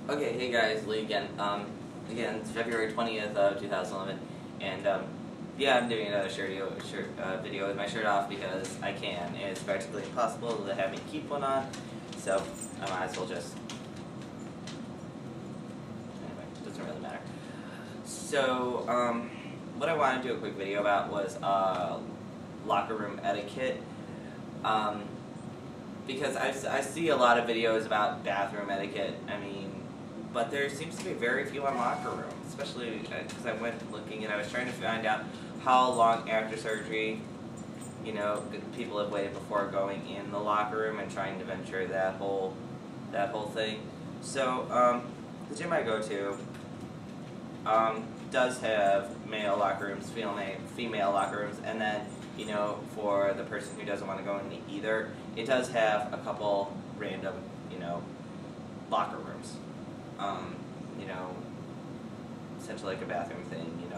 Okay, hey guys, Lee again. Again, it's February 20th of 2011, and yeah, I'm doing another video with my shirt off because I can. And it's practically impossible to have me keep one on, so I might as well just. Anyway, it doesn't really matter. So, what I wanted to do a quick video about was locker room etiquette. Because I see a lot of videos about bathroom etiquette. But there seems to be very few on locker rooms, especially because I went looking and I was trying to find out how long after surgery, people have waited before going in the locker room and trying to venture that whole thing. So the gym I go to does have male locker rooms, female locker rooms, and then for the person who doesn't want to go into either, it does have a couple random locker rooms. Essentially like a bathroom thing,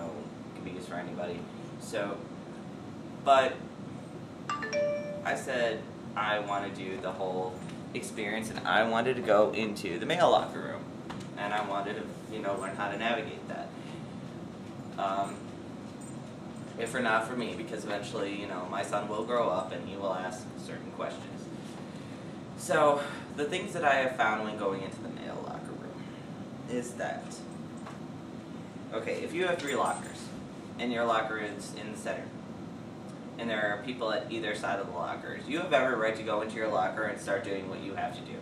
can be used for anybody. So, but I said I want to do the whole experience, and I wanted to go into the male locker room, and I wanted to, learn how to navigate that. If or not for me, because eventually, my son will grow up and he will ask certain questions. So, the things that I have found when going into the male locker room is that, okay, if you have 3 lockers, and your locker is in the center, and there are people at either side of the lockers, you have every right to go into your locker and start doing what you have to do.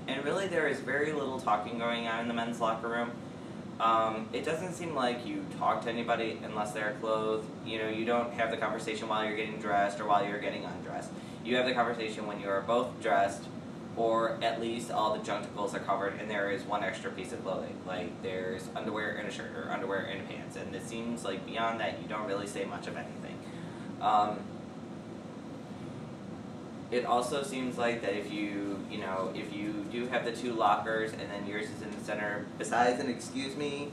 And really there is very little talking going on in the men's locker room. It doesn't seem like you talk to anybody unless they're clothed. You don't have the conversation while you're getting dressed or while you're getting undressed. You have the conversation when you are both dressed, or at least all the genitals are covered and there is one extra piece of clothing. Like there's underwear and a shirt, or underwear and pants. And it seems like beyond that you don't really say much of anything. It also seems like that if you do have the 2 lockers and then yours is in the center, besides an excuse me,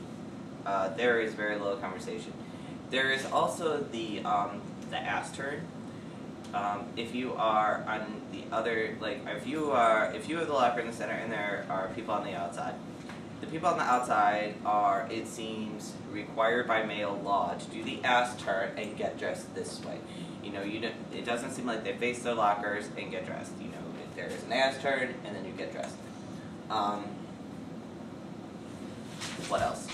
there is very little conversation. There is also the ass turn. If you are on the other, if you have the locker in the center and there are people on the outside, the people on the outside are, it seems, required by male law to do the ass turn and get dressed this way. It doesn't seem like they face their lockers and get dressed. There is an ass turn and then you get dressed. What else?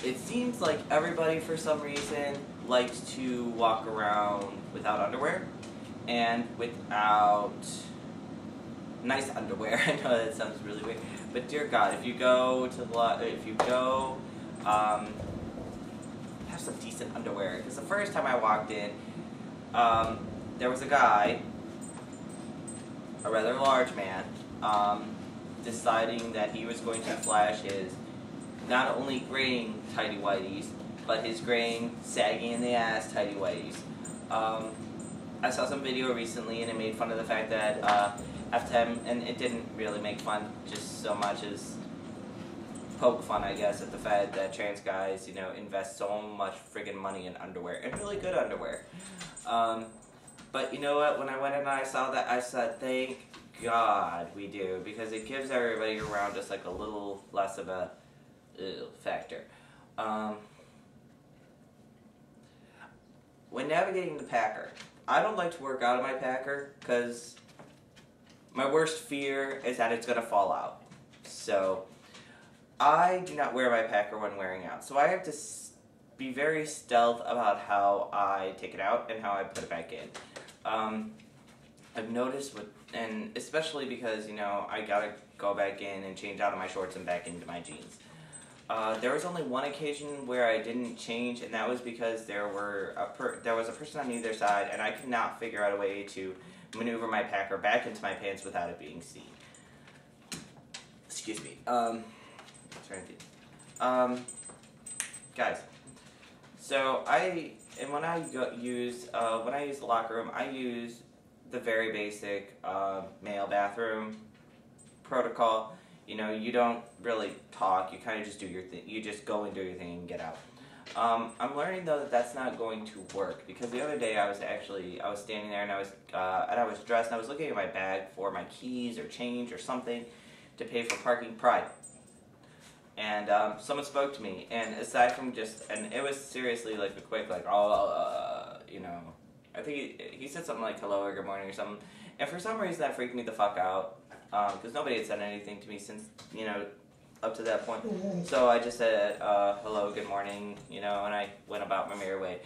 It seems like everybody, for some reason, likes to walk around without underwear and without nice underwear. I know that sounds really weird, but dear God, if you go have some decent underwear. Because the first time I walked in, there was a guy, a rather large man, deciding that he was going to flash his not only graying tighty-whities, but his graying, sagging in the ass tighty-whities. I saw some video recently and it made fun of the fact that FTM, and it didn't really make fun just so much as poke fun, I guess, at the fact that trans guys, invest so much friggin' money in underwear, and really good underwear. But you know what, when I went in and I saw that, I said, thank God we do, because it gives everybody around us like a little less of a factor. When navigating the Packer, I don't like to work out of my Packer because my worst fear is that it's going to fall out. So I do not wear my Packer when wearing out. So I have to be very stealth about how I take it out and how I put it back in. I've noticed, and especially because, I gotta go back in and change out of my shorts and back into my jeans. There was only one occasion where I didn't change, and that was because there was a person on either side, and I could not figure out a way to maneuver my Packer back into my pants without it being seen. Excuse me. Guys. So when I use the locker room, I use the very basic male bathroom protocol. You don't really talk. You kind of just do your thing. You just go and do your thing and get out. I'm learning though that that's not going to work, because the other day I was standing there and I was dressed and I was looking at my bag for my keys or change or something to pay for parking. Pride. and someone spoke to me, and aside from just, and it was seriously like a quick, like, you know, I think he said something like hello or good morning or something, and for some reason that freaked me the fuck out, because nobody had said anything to me since, you know, up to that point. So I just said hello, good morning, you know, and I went about my merry way.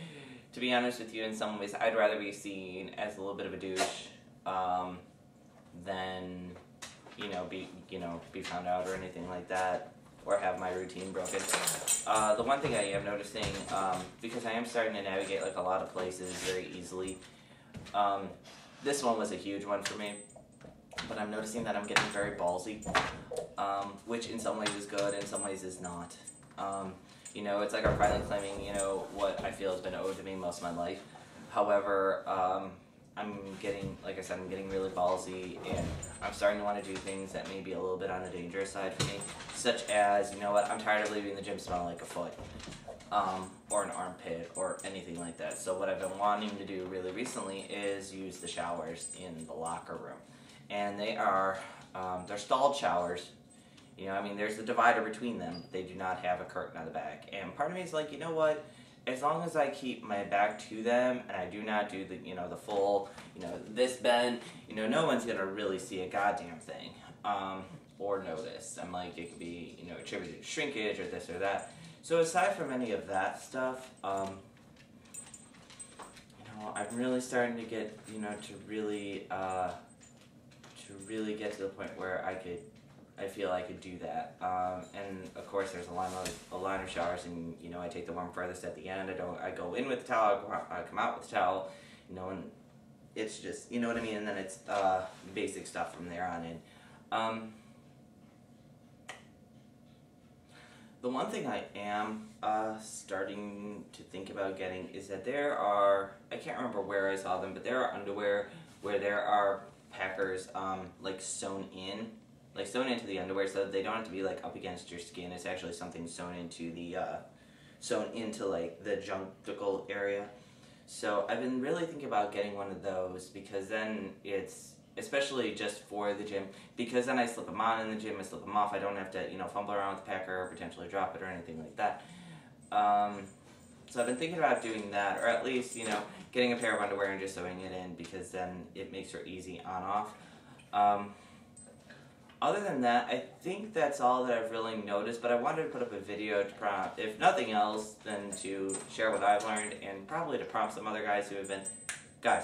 To be honest with you, in some ways, I'd rather be seen as a little bit of a douche than, be found out or anything like that, or have my routine broken. The one thing I am noticing, because I am starting to navigate like a lot of places very easily, this one was a huge one for me, but I'm noticing that I'm getting very ballsy, which in some ways is good, in some ways is not. It's like I'm finally claiming, what I feel has been owed to me most of my life. However, I'm getting really ballsy, and I'm starting to want to do things that may be a little bit on the dangerous side for me, such as, I'm tired of leaving the gym smelling like a foot, or an armpit, or anything like that. So what I've been wanting to do really recently is use the showers in the locker room. And they are, they're stalled showers. There's a divider between them. They do not have a curtain on the back. And part of me is like, you know what? As long as I keep my back to them and I do not do the, the full, this bend, no one's going to really see a goddamn thing, or notice. I'm like, it could be, attributed to shrinkage or this or that. So aside from any of that stuff, I'm really starting to get, to really get to the point where I feel I could do that. And of course there's a line of showers, and I take the one furthest at the end. I go in with the towel, I come out with the towel, and it's just, you know what I mean, and then it's basic stuff from there on in. The one thing I am starting to think about getting is that there are, I can't remember where I saw them, but there are underwear where there are packers sewn into the underwear, so that they don't have to be like up against your skin. It's actually something sewn into the like the junkicle area. So I've been really thinking about getting one of those, because then it's, especially just for the gym, because then I slip them on in the gym, I slip them off, I don't have to, fumble around with the packer or potentially drop it or anything like that. So I've been thinking about doing that, or at least, getting a pair of underwear and just sewing it in, because then it makes her easy on-off. Other than that, I think that's all that I've really noticed, but I wanted to put up a video to prompt, if nothing else, than to share what I've learned, and probably to prompt some other guys who have been, to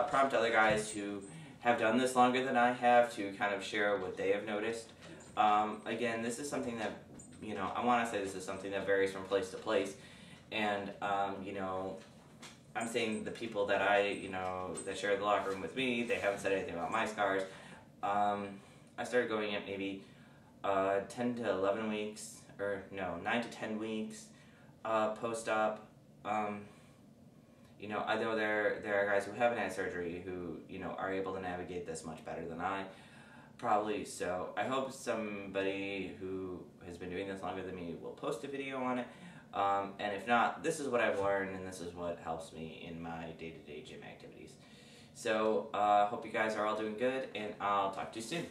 prompt other guys who have done this longer than I have to kind of share what they have noticed. Again, this is something that, I want to say this is something that varies from place to place, and, I'm saying the people that that share the locker room with me, they haven't said anything about my scars. I started going at maybe 10 to 11 weeks, or no, 9 to 10 weeks post-op. I know there are guys who haven't had surgery who, are able to navigate this much better than I, probably. So I hope somebody who has been doing this longer than me will post a video on it. And if not, this is what I've learned, and this is what helps me in my day-to-day gym activities. So, hope you guys are all doing good, and I'll talk to you soon.